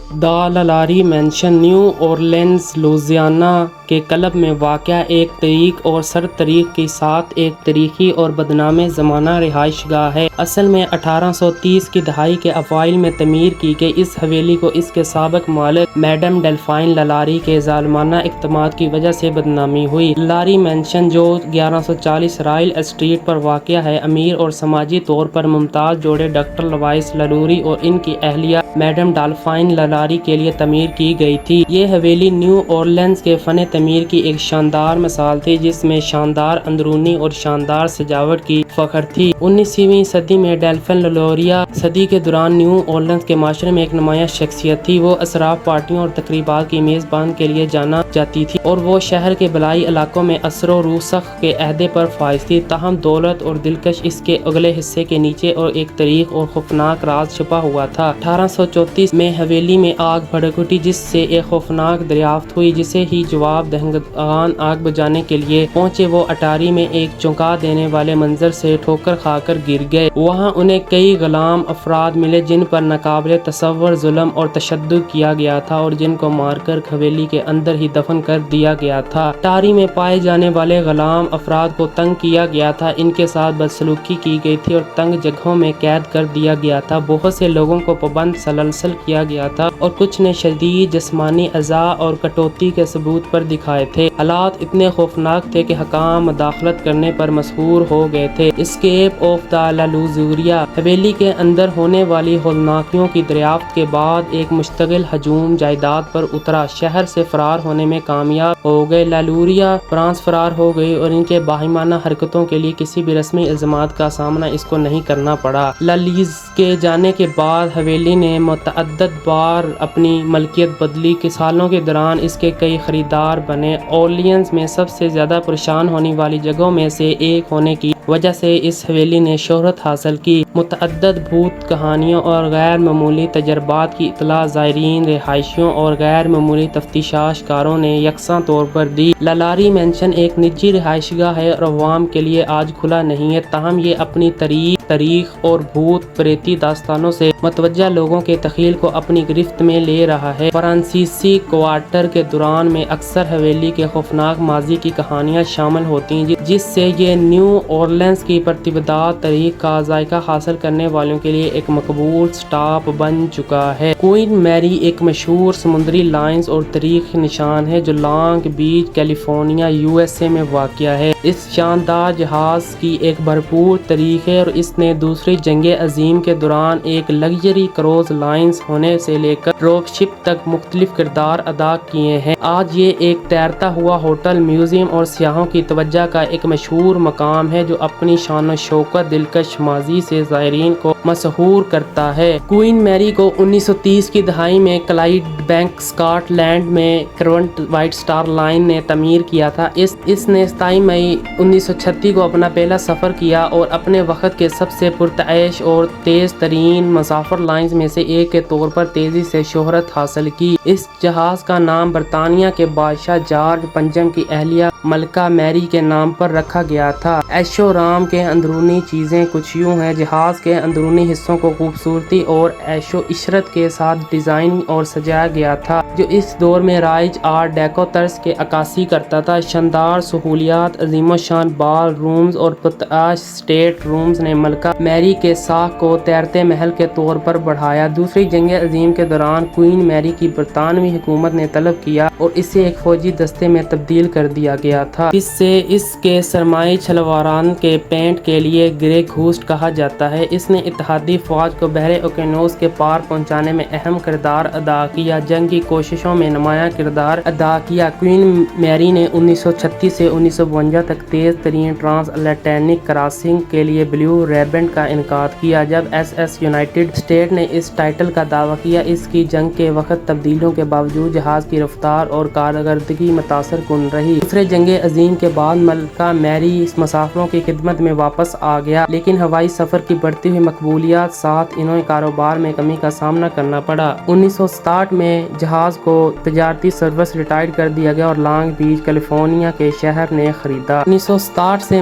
دا لالاری mention new Orleans Louisiana کے club میں واقع ایک طریق اور سر طریق کے ساتھ ایک تاریخی اور بدنام زمانہ رہائش گاہ ہے۔ اصل میں 1830 کی دہائی کے اوائل میں تعمیر کی گئی اس حویلی کو اس کے سابق مالک میڈم ڈیلفائن لالاری کے ظالمانہ اقدامات کی وجہ سے بدنامی ہوئی۔ لالاری مینشن جو 1140 رائل اسٹریٹ پر واقع ہے، امیر اور سماجی طور پر ممتاز جوڑے ڈاکٹر لوائس لالوری اور ان کی اہلیہ میڈم ڈالفائن لالاری کے لیے تعمیر کی گئی تھی۔ یہ حویلی نیو اورلینز کے فن تعمیر کی ایک شاندار مثال تھی، جس میں شاندار اندرونی اور شاندار سجاوٹ کی فخر تھی۔ 19ویں صدی میں ڈیلفائن لالوری صدی کے دوران نیو اورلینز کے معاشرے میں ایک نمایاں شخصیت تھی۔ وہ اسراف پارٹیوں اور تقریبات کی میزبان کے لیے جانا جاتی تھی اور وہ شہر کے بالائی علاقوں میں اثر و رسوخ کے عہدے پر فائز تھی۔ تاہم دولت اور دلکش اس کے اگلے حصے کے نیچے اور ایک تاریخ اور خوفناک راز چھپا ہوا تھا۔ 1834 میں حویلی میں آگ بھڑک اٹھی، جس سے ایک خوفناک دریافت ہوئی۔ جسے ہی جواب دہندگان آگ بجھانے کے لیے پہنچے، وہ اٹاری میں ایک چونکا دینے والے منظر سے ٹھوکر کھا کر گر گئے۔ وہاں انہیں کئی غلام افراد ملے جن پر ناقابل تصور ظلم اور تشدد کیا گیا تھا اور جن کو مار کر حویلی کے اندر ہی دفن کر دیا گیا تھا۔ اٹاری میں پائے جانے والے غلام افراد کو تنگ کیا گیا تھا، ان کے ساتھ بدسلوکی کی گئی تھی اور تنگ جگہوں میں قید کر دیا گیا تھا۔ بہت سے لوگوں کو پابند سلاسل کیا گیا تھا اور کچھ نے شدید جسمانی ایذا اور کٹوتی کے ثبوت پر دکھائے تھے۔ حالات اتنے خوفناک تھے کہ حکام مداخلت کرنے پر مجبور ہو گئے تھے۔ اسکیپ آف دا لالوزوریا حویلی کے اندر ہونے والی ہولناکیوں کی دریافت کے بعد ایک مشتعل ہجوم جائیداد پر اترا۔ شہر سے فرار ہونے میں کامیاب ہو گئے۔ لالوریا فرانس فرار ہو گئی اور ان کے باہمانہ حرکتوں کے لیے کسی بھی رسمی الزامات کا سامنا اس کو نہیں کرنا پڑا۔ لالیز کے جانے کے بعد حویلی نے متعدد بار اپنی ملکیت بدلی۔ کے سالوں کے دوران اس کے کئی خریدار بنے۔ اورلینز میں سب سے زیادہ پریشان ہونے والی جگہوں میں سے ایک ہونے کی وجہ سے اس حویلی نے شہرت حاصل کی۔ متعدد بھوت کہانیوں اور غیر معمولی تجربات کی اطلاع زائرین، رہائشیوں اور غیر معمولی تفتیش کاروں نے یکساں طور پر دی۔ لالاری مینشن ایک نجی رہائش گاہ ہے اور عوام کے لیے آج کھلا نہیں ہے، تاہم یہ اپنی تاریخ اور بھوت پریتی داستانوں سے متوجہ لوگوں کے تخیل کو اپنی گرفت میں لے رہا ہے۔ فرانسیسی کوارٹر کے دوران میں اکثر حویلی کے خوفناک ماضی کی کہانیاں شامل ہوتی ہیں، جس سے یہ نیو اورلینز کی پرتبدار تاریخ کا ذائقہ حاصل کرنے والوں کے لیے ایک مقبول سٹاپ بن چکا ہے۔ کوئن میری ایک مشہور سمندری لائنز اور تاریخی نشان ہے جو لانگ بیچ، کیلیفورنیا، USA میں واقع ہے۔ اس شاندار جہاز کی ایک بھرپور تاریخ ہے اور اس نے دوسری جنگ عظیم کے دوران ایک لگژری کروز لائنز ہونے سے لے کر ڈراپ شپ تک مختلف کردار ادا کیے ہیں۔ آج یہ ایک تیرتا ہوا ہوٹل، میوزیم اور سیاحوں کی توجہ کا ایک مشہور مقام ہے جو اپنی شان و شوکت، دلکش ماضی سے زائرین کو مسحور کرتا ہے۔ کوئن میری کو 1930 کی دہائی میں کلائیڈ بینک، اسکاٹ لینڈ میں کرونٹ وائٹ سٹار لائن نے تعمیر کیا تھا۔ اس نے 27 مئی 1936 کو اپنا پہلا سفر کیا اور اپنے وقت کے سب سے پرتعیش اور تیز ترین مسافر لائنز میں سے ایک کے طور پر تیزی سے شہرت حاصل کی۔ اس جہاز کا نام برطانیہ کے بادشاہ جارج پنجم کی اہلیہ ملکہ میری کے نام پر رکھا گیا تھا۔ ایشو رام کے اندرونی چیزیں کچھ یوں ہیں۔ جہاز کے اندرونی حصوں کو خوبصورتی اور عیش و عشرت کے ساتھ ڈیزائن اور سجایا گیا تھا، جو اس دور میں رائج آرٹ ڈیکو طرز کی عکاسی کرتا تھا۔ شاندار سہولیات، عظیم الشان بال رومز اور پرتعیش اسٹیٹ رومز نے ملکہ میری کے ساکھ کو تیرتے محل کے طور پر بڑھایا۔ دوسری جنگ عظیم کے دوران کوئن میری کی برطانوی حکومت نے طلب کیا اور اسے ایک فوجی دستے میں تبدیل کر دیا گیا تھا، جس سے اس کے سرمائی چھلواران کے پینٹ کے لیے گرے گھوسٹ کہا جاتا ہے۔ اس نے اتحادی فوج کو بحر اوقیانوس کے پار پہنچانے میں اہم کردار ادا کیا، جنگ کی کوششوں میں نمایاں کردار ادا کیا۔ کوئن میری نے 1936 سے 1952 تک تیز ترین ٹرانس اٹلانٹک کراسنگ کے لیے بلیو ریبن کا انعقاد کیا۔ جب SS یونائٹڈ اسٹیٹ نے اس ٹائٹل کا دعویٰ کیا، اس کی جنگ کے وقت تبدیلیوں کے باوجود جہاز کی رفتار اور کارکردگی متاثر کن رہی۔ دوسرے جنگ عظیم کے بعد ملکہ میری مسافروں کی خدمت میں واپس آ گیا، لیکن ہوائی سفر کی بڑھتی ہوئی مقبولیت ساتھ انہیں کاروبار میں کمی کا سامنا کرنا پڑا۔ 1967 میں جہاز کو تجارتی سروس ریٹائر کر دیا گیا اور لانگ بیچ، کیلیفورنیا کے شہر نے خریدا۔ 1967 سے